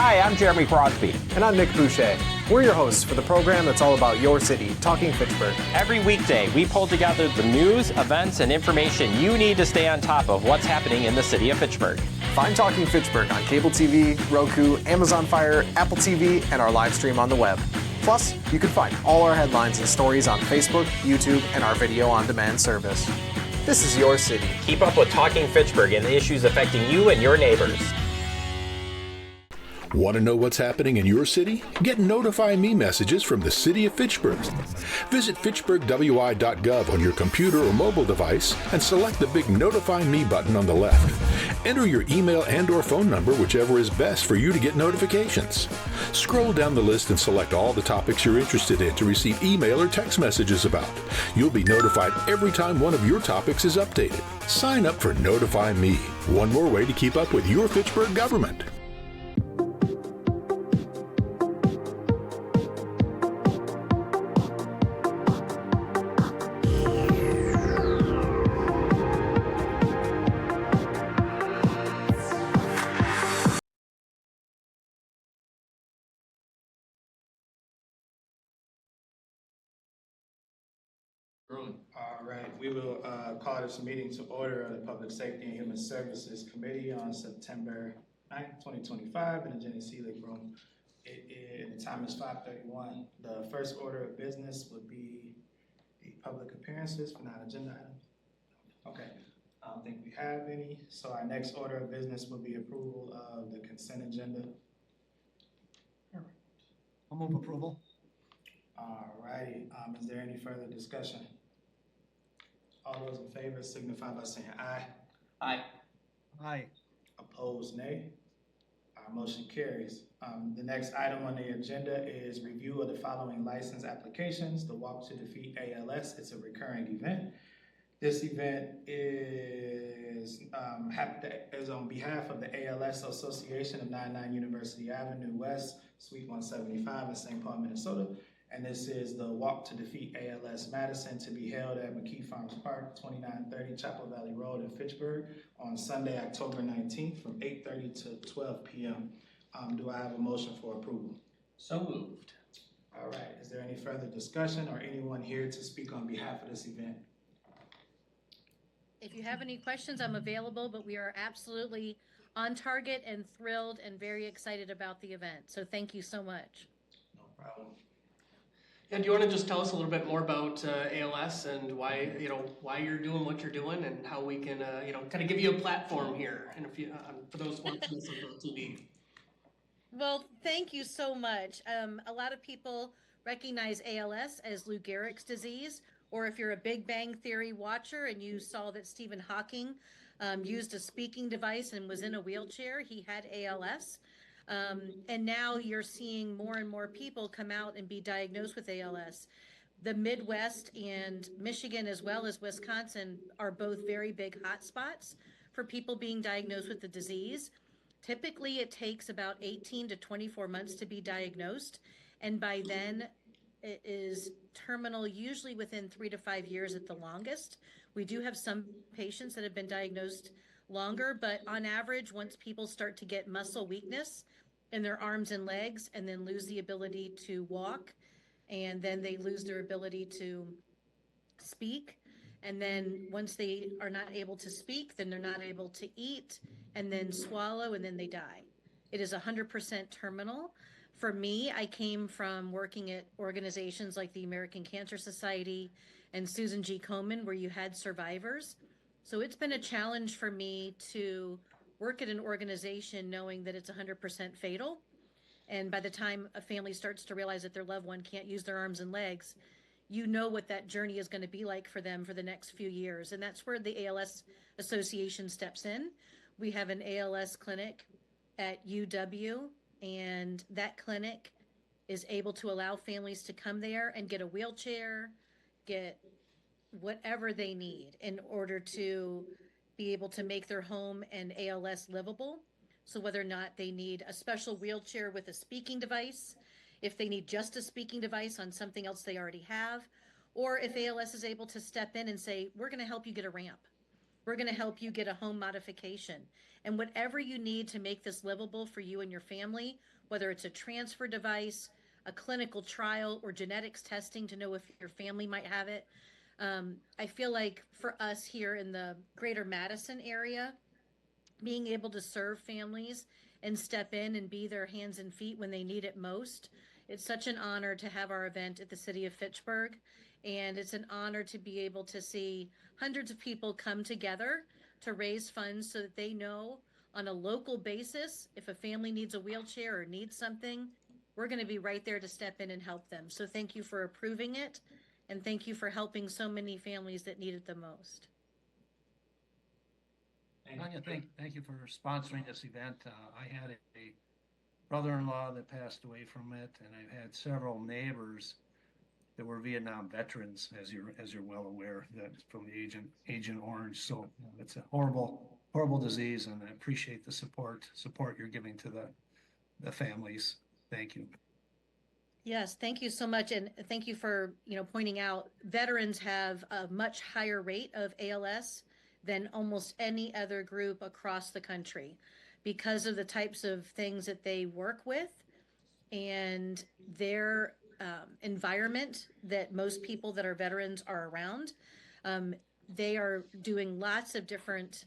Hi, I'm Jeremy Crosby. And I'm Nick Boucher. We're your hosts for the program that's all about your city, Talking Fitchburg. Every weekday, we pull together the news, events, and information you need to stay on top of what's happening in the city of Fitchburg. Find Talking Fitchburg on cable TV, Roku, Amazon Fire, Apple TV, and our live stream on the web. Plus, you can find all our headlines and stories on Facebook, YouTube, and our video on demand service. This is your city. Keep up with Talking Fitchburg and the issues affecting you and your neighbors. Want to know what's happening in your city? Get Notify Me messages from the City of Fitchburg. Visit fitchburgwi.gov on your computer or mobile device and select the big Notify Me button on the left. Enter your email and/or phone number, whichever is best for you to get notifications. Scroll down the list and select all the topics you're interested in to receive email or text messages about. You'll be notified every time one of your topics is updated. Sign up for Notify Me, one more way to keep up with your Fitchburg government. All right, we will call this meeting to order of the Public Safety and Human Services Committee on September 9th, 2025 in the Jenny Seelig Room. The time is 5:31. The first order of business would be the public appearances for non-agenda items. Okay, I don't think we have any. So our next order of business would be approval of the consent agenda. I'll move approval. All righty, is there any further discussion? All those in favor signify by saying aye. Aye. Aye. Opposed, nay. Our motion carries. The next item on the agenda is review of the following license applications. The Walk to Defeat ALS, it's a recurring event. This event is on behalf of the ALS Association of 99 University Avenue West, Suite 175 in St. Paul, Minnesota. And this is the Walk to Defeat ALS Madison to be held at McKee Farms Park, 2930 Chapel Valley Road in Fitchburg on Sunday, October 19th from 8:30 to 12 p.m. Do I have a motion for approval? So moved. All right, is there any further discussion or anyone here to speak on behalf of this event? If you have any questions, I'm available, but we are absolutely on target and thrilled and very excited about the event. So thank you so much. No problem. And do you want to just tell us a little bit more about ALS and why you're doing what you're doing and how we can kind of give you a platform here and for those watching this on TV? Well, thank you so much. A lot of people recognize ALS as Lou Gehrig's disease, or if you're a Big Bang Theory watcher and you saw that Stephen Hawking used a speaking device and was in a wheelchair, he had ALS. And now you're seeing more and more people come out and be diagnosed with ALS. The Midwest and Michigan, as well as Wisconsin, are both very big hotspots for people being diagnosed with the disease. Typically, it takes about 18 to 24 months to be diagnosed. And by then, it is terminal, usually within 3 to 5 years at the longest. We do have some patients that have been diagnosed longer, but on average, once people start to get muscle weakness in their arms and legs and then lose the ability to walk, and then they lose their ability to speak, and then once they are not able to speak, then they're not able to eat and then swallow, and then they die. It is 100% terminal. For me, I came from working at organizations like the American Cancer Society and Susan G. Komen, where you had survivors. So it's been a challenge for me to work at an organization knowing that it's 100% fatal. And by the time a family starts to realize that their loved one can't use their arms and legs, you know what that journey is going to be like for them for the next few years. And that's where the ALS Association steps in. We have an ALS clinic at UW, and that clinic is able to allow families to come there and get a wheelchair, get whatever they need in order to be able to make their home and ALS livable. So whether or not they need a special wheelchair with a speaking device, if they need just a speaking device on something else they already have, or if ALS is able to step in and say, we're going to help you get a ramp. we're going to help you get a home modification. And whatever you need to make this livable for you and your family, whether it's a transfer device, a clinical trial, or genetics testing to know if your family might have it. I feel like for us here in the greater Madison area, being able to serve families and step in and be their hands and feet when they need it most. It's such an honor to have our event at the city of Fitchburg, and it's an honor to be able to see hundreds of people come together to raise funds so that they know on a local basis if a family needs a wheelchair or needs something, we're going to be right there to step in and help them. So thank you for approving it, and thank you for helping so many families that need it the most. Tanya, thank you for sponsoring this event. I had a brother-in-law that passed away from it, and I've had several neighbors that were Vietnam veterans, as you're well aware, that from the Agent Orange. So it's a horrible disease, and I appreciate the support you're giving to the families. Thank you. Yes, thank you so much, and thank you for pointing out veterans have a much higher rate of ALS than almost any other group across the country because of the types of things that they work with and their environment that most people that are veterans are around. They are doing lots of different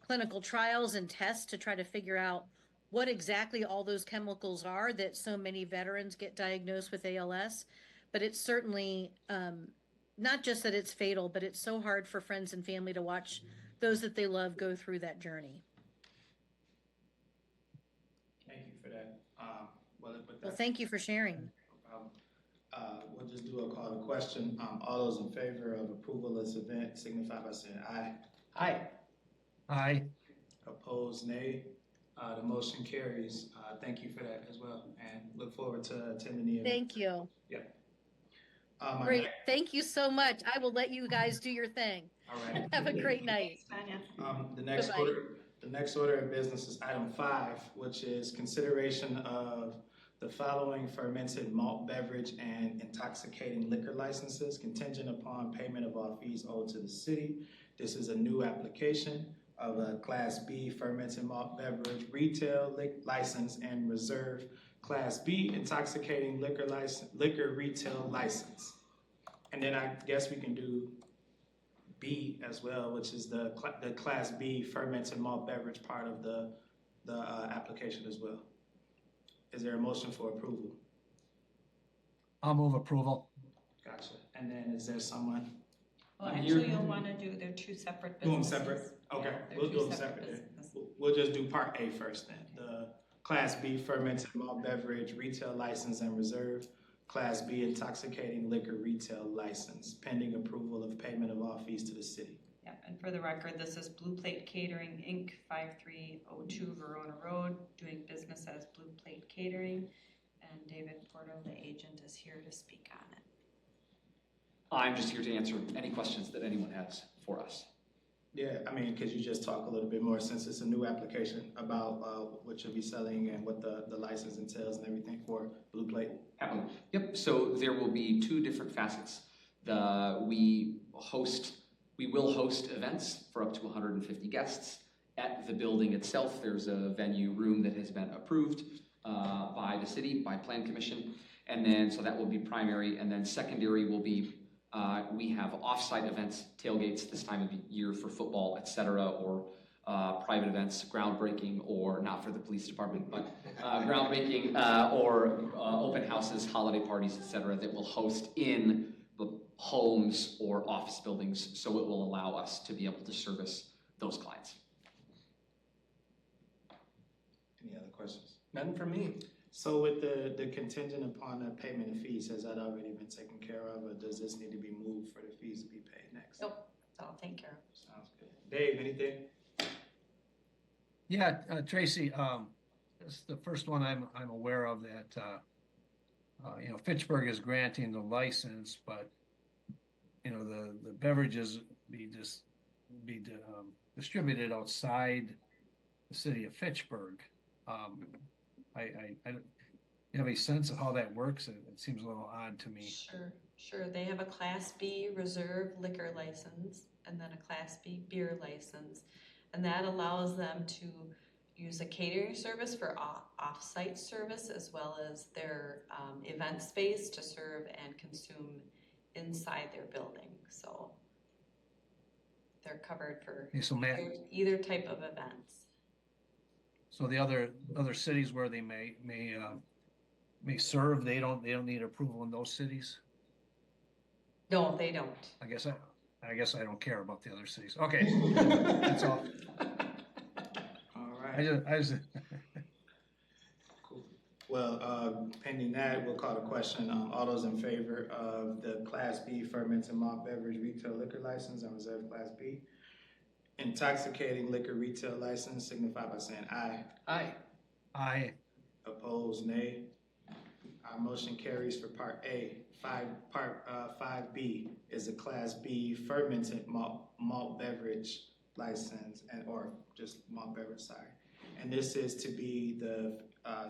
clinical trials and tests to try to figure out what exactly all those chemicals are that so many veterans get diagnosed with ALS. But it's certainly not just that it's fatal, but it's so hard for friends and family to watch those that they love go through that journey. Thank you for that. Well, thank you for sharing. We'll just do a call to question. All those in favor of approval of this event signify by saying aye. Aye. Aye. Opposed, nay. The motion carries. Thank you for that as well, and look forward to attending the event. Thank you. Yep. Great. Thank you so much. I will let you guys do your thing. All right. Have a great night. The next order of business is item 5, which is consideration of the following fermented malt beverage and intoxicating liquor licenses contingent upon payment of all fees owed to the city. This is a new application of a Class B fermented malt beverage retail license and reserve Class B intoxicating liquor retail license. And then I guess we can do B as well, which is the Class B fermented malt beverage part of the application as well. Is there a motion for approval? I'll move approval. Gotcha. And then is there someone? Well, actually, you'll want to do, they're two separate businesses. Do them separate? Okay, Yeah, we'll do them separate then. We'll just do part A first then. The Class B fermented malt beverage retail license and reserve, Class B intoxicating liquor retail license, pending approval of payment of all fees to the city. Yeah, and for the record, this is Blue Plate Catering, Inc., 5302 Verona Road, doing business as Blue Plate Catering, and David Porto, the agent, is here to speak on it. I'm just here to answer any questions that anyone has for us. Yeah, I mean, could you just talk a little bit more, since it's a new application, about what you'll be selling and what the license entails and everything for Blue Plate? Yep, so there will be 2 different facets. We will host events for up to 150 guests. At the building itself, there's a venue room that has been approved by the city, by Plan Commission. And then, so that will be primary. And then secondary will be, we have off-site events, tailgates this time of year for football, etc., or private events, groundbreaking, or not for the police department, but groundbreaking or open houses, holiday parties, etc., that will host in the homes or office buildings, so it will allow us to be able to service those clients. Any other questions? None for me. So with the contingent upon the payment of fees, has that already been taken care of, or does this need to be moved for the fees to be paid next? Nope, I'll take care of it. Sounds good. Dave, anything? Yeah, Tracy, this is the first one I'm aware of that Fitchburg is granting the license, but the beverages be distributed outside the city of Fitchburg. I don't you have a sense of how that works? It seems a little odd to me. Sure. They have a Class B reserve liquor license, and then a Class B beer license. And that allows them to use a catering service for off-site service, as well as their event space to serve and consume inside their building. So they're covered for Okay, so Matt, either type of events. so the other cities where they may serve, they don't need approval in those cities? No, they don't. I guess I don't care about the other cities. Okay, that's all. All right. I just Cool. Well, pending that, we'll call the question. All those in favor of the Class B fermented malt beverage retail liquor license and reserved Class B intoxicating liquor retail license signify by saying aye. Aye. Aye. Opposed, nay. Our motion carries for Part A. Part 5B is a Class B fermented malt beverage license, or just malt beverage, sorry. And this is to be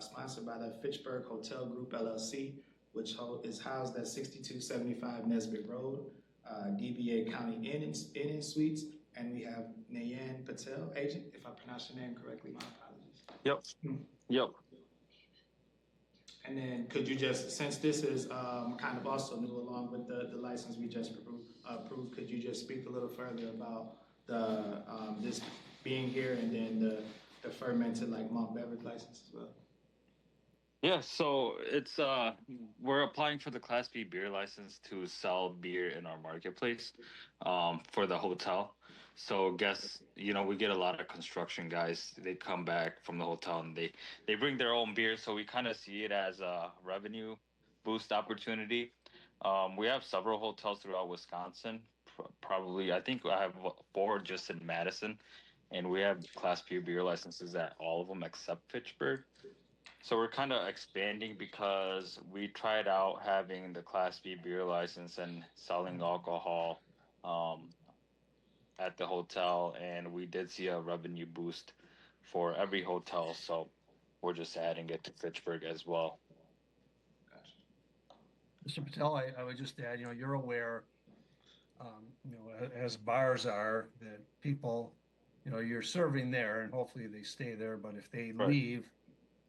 sponsored by the Fitchburg Hotel Group LLC, which is housed at 6275 Nesbitt Road, DBA County Inn and Suites. And we have Nayan Patel, agent, if I pronounce your name correctly, my apologies. Yep. And then could you just, since this is kind of also new along with the license we just approved, could you just speak a little further about the this being here and then the fermented like malt beverage license as well? Yeah, so it's we're applying for the Class B beer license to sell beer in our marketplace for the hotel. So guess we get a lot of construction guys. They come back from the hotel and they bring their own beer. So we kind of see it as a revenue boost opportunity. We have several hotels throughout Wisconsin. Probably, I think I have 4 just in Madison, and we have Class B beer licenses at all of them except Fitchburg. So we're kind of expanding because we tried out having the Class B beer license and selling alcohol at the hotel, and we did see a revenue boost for every hotel. So we're just adding it to Fitchburg as well. Mr. Patel, I would just add, you're aware, as bars are, that people, you're serving there and hopefully they stay there, but if they leave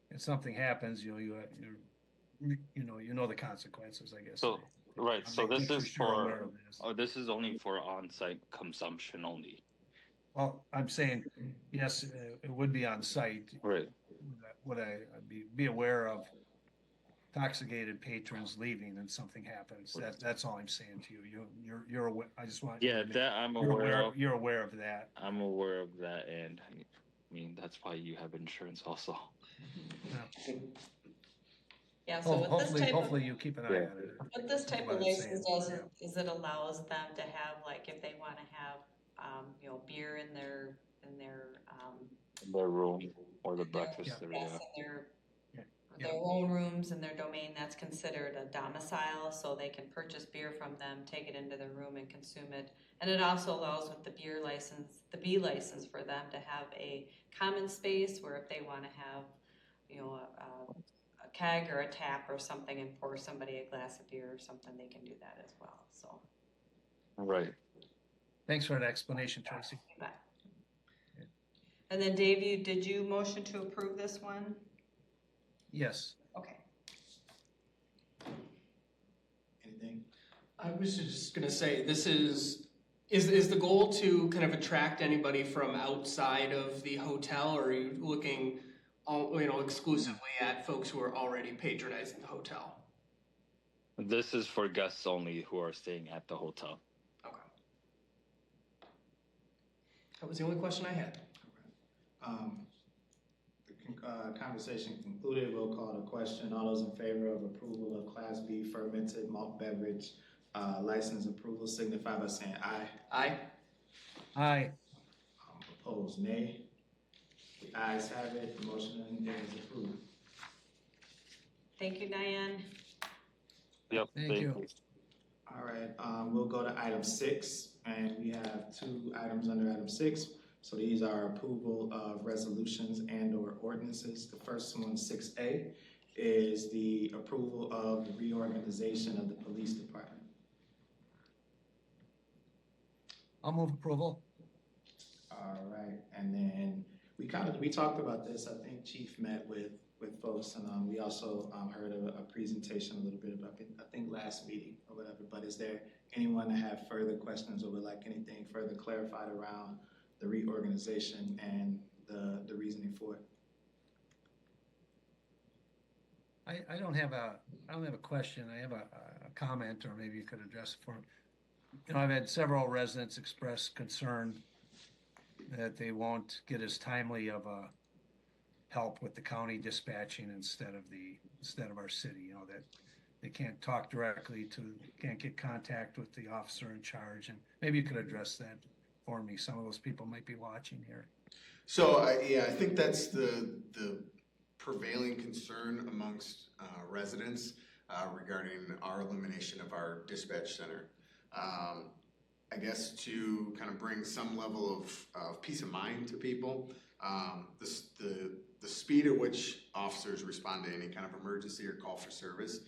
and something happens, you know the consequences, I guess. So so this is this is only for on-site consumption only. Well, I'm saying, yes, it would be on site. Right. Would I be aware of intoxicated patrons leaving and something happens? That's all I'm saying to you. You're aware. I just want. Yeah, that I'm aware of. You're aware of that. I'm aware of that, and I mean that's why you have insurance also. Yeah, so hopefully you keep an eye on it. What this type of license does is it allows them to have, like, if they want to have, beer in their room or the breakfast area. Their own rooms and their domain, that's considered a domicile, so they can purchase beer from them, take it into their room and consume it. And it also allows with the beer license, the B license, for them to have a common space where if they want to have, a keg or a tap or something and pour somebody a glass of beer or something, they can do that as well. So. Right. Thanks for that explanation, Tracy. And then Dave, did you motion to approve this one? Yes. Okay. Anything? I was just gonna say, this is the goal to kind of attract anybody from outside of the hotel, or are you looking exclusively at folks who are already patronizing the hotel? This is for guests only who are staying at the hotel. Okay. That was the only question I had. The conversation concluded. We'll call the question. All those in favor of approval of Class B fermented malt beverage license approval signify by saying aye. Aye. Aye. Opposed, nay. The ayes have it. The motion is approved. Thank you, Diane. Yep. Thank you. All right. We'll go to item 6, and we have 2 items under item 6. So these are approval of resolutions and/or ordinances. The first one, 6A, is the approval of the reorganization of the police department. I'll move approval. All right, and then we talked about this. I think Chief met with folks, and we also heard a presentation a little bit about it, I think last meeting or whatever. But is there anyone that have further questions or would like anything further clarified around the reorganization and the reasoning for it? I don't have a question. I have a comment, or maybe you could address it for me. You know, I've had several residents express concern that they won't get as timely of a help with the county dispatching instead of our city. You know, that they can't talk directly can't get contact with the officer in charge. And maybe you could address that for me. Some of those people might be watching here. So I think that's the prevailing concern amongst residents regarding our elimination of our dispatch center. I guess to kind of bring some level of peace of mind to people, the speed at which officers respond to any kind of emergency or call for service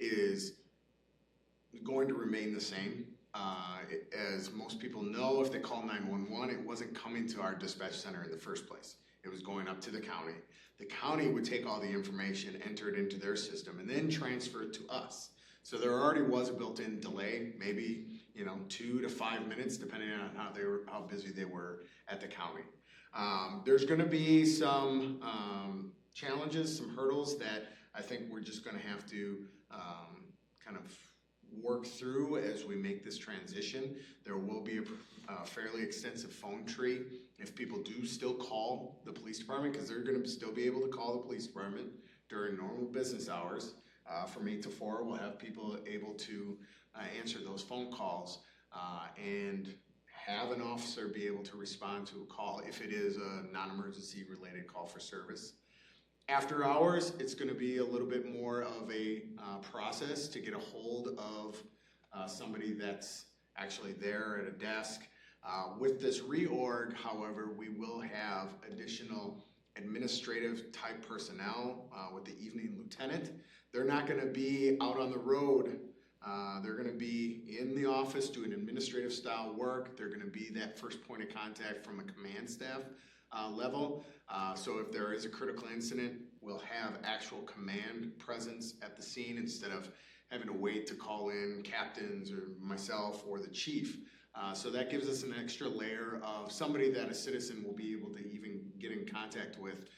is going to remain the same. As most people know, if they call 911, it wasn't coming to our dispatch center in the first place. It was going up to the county. The county would take all the information, enter it into their system, and then transfer it to us. So there already was a built-in delay, maybe 2 to 5 minutes, depending on how busy they were at the county. There's going to be some challenges, some hurdles that I think we're just going to have to kind of work through as we make this transition. There will be a fairly extensive phone tree if people do still call the police department, because they're going to still be able to call the police department during normal business hours. From 8 to 4, we'll have people able to answer those phone calls and have an officer be able to respond to a call if it is a non-emergency related call for service. After hours, it's going to be a little bit more of a process to get a hold of somebody that's actually there at a desk. With this reorg, however, we will have additional administrative type personnel with the evening lieutenant. They're not going to be out on the road. They're going to be in the office doing administrative style work. They're going to be that first point of contact from a command staff level. So if there is a critical incident, we'll have actual command presence at the scene instead of having to wait to call in captains or myself or the chief. So that gives us an extra layer of somebody that a citizen will be able to even get in contact with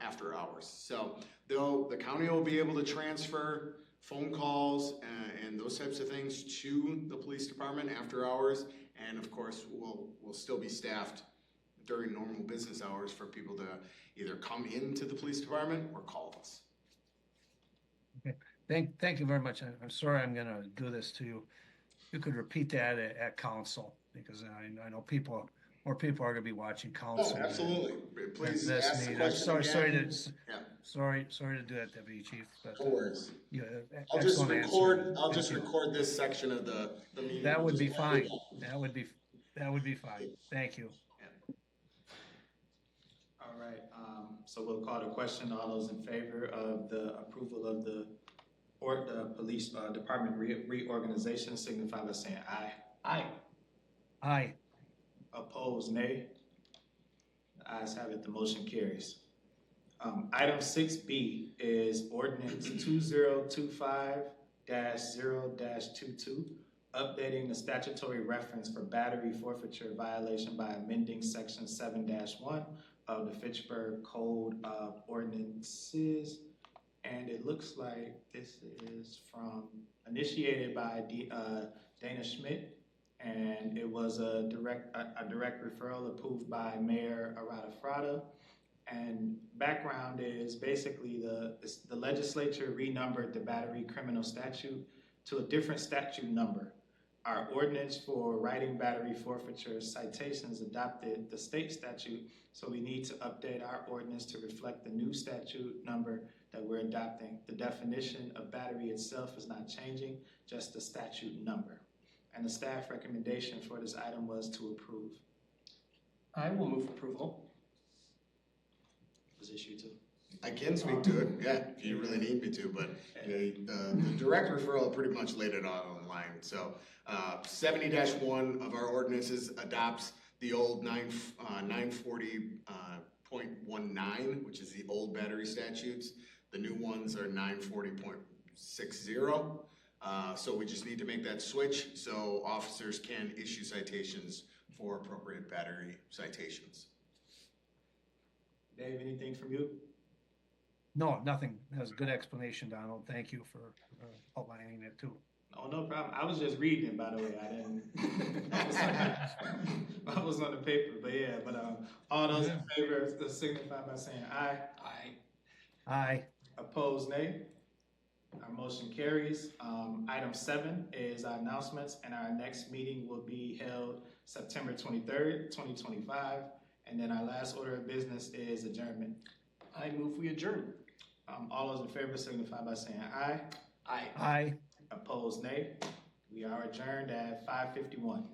after hours. So the county will be able to transfer phone calls and those types of things to the police department after hours. And of course, we'll still be staffed during normal business hours for people to either come into the police department or call us. Okay. Thank you very much. I'm sorry I'm going to do this to you. You could repeat that at council, because I know more people are going to be watching council. Oh, absolutely. Please ask the question I'm sorry to do that, Deputy Chief. But, no worries. Yeah, I'll just record this section of the meeting. That would be fine. That would be fine. Thank you. All right, so we'll call the question. All those in favor of the approval of the police department reorganization signify by saying aye. Aye. Aye. Opposed, nay. The ayes have it, the motion carries. Item 6B is ordinance 2025-0-22, updating the statutory reference for battery forfeiture violation by amending section 7-1 of the Fitchburg Code of Ordinances. And it looks like this is initiated by Dana Schmidt, and it was a direct referral approved by Mayor Arata Frada. And background is basically the legislature renumbered the battery criminal statute to a different statute number. Our ordinance for writing battery forfeiture citations adopted the state statute, so we need to update our ordinance to reflect the new statute number that we're adopting. The definition of battery itself is not changing, just the statute number. And the staff recommendation for this item was to approve. I will move approval. Was issue 2. I can speak to it, yeah, if you really need me to, but the direct referral pretty much laid it out online. So 70-1 of our ordinances adopts the old 940.19, which is the old battery statutes. The new ones are 940.60. So we just need to make that switch so officers can issue citations for appropriate battery citations. Dave, anything from you? No, nothing. That was a good explanation, Donald. Thank you for outlining it too. Oh, no problem. I was just reading it, by the way. I didn't. I was on the paper, but yeah. But all those in favor signify by saying aye. Aye. Aye. Opposed, nay. Our motion carries. Item 7 is our announcements, and our next meeting will be held September 23rd, 2025. And then our last order of business is adjournment. I move we adjourn. All those in favor signify by saying aye. Aye. Aye. Opposed, nay. We are adjourned at 5:51.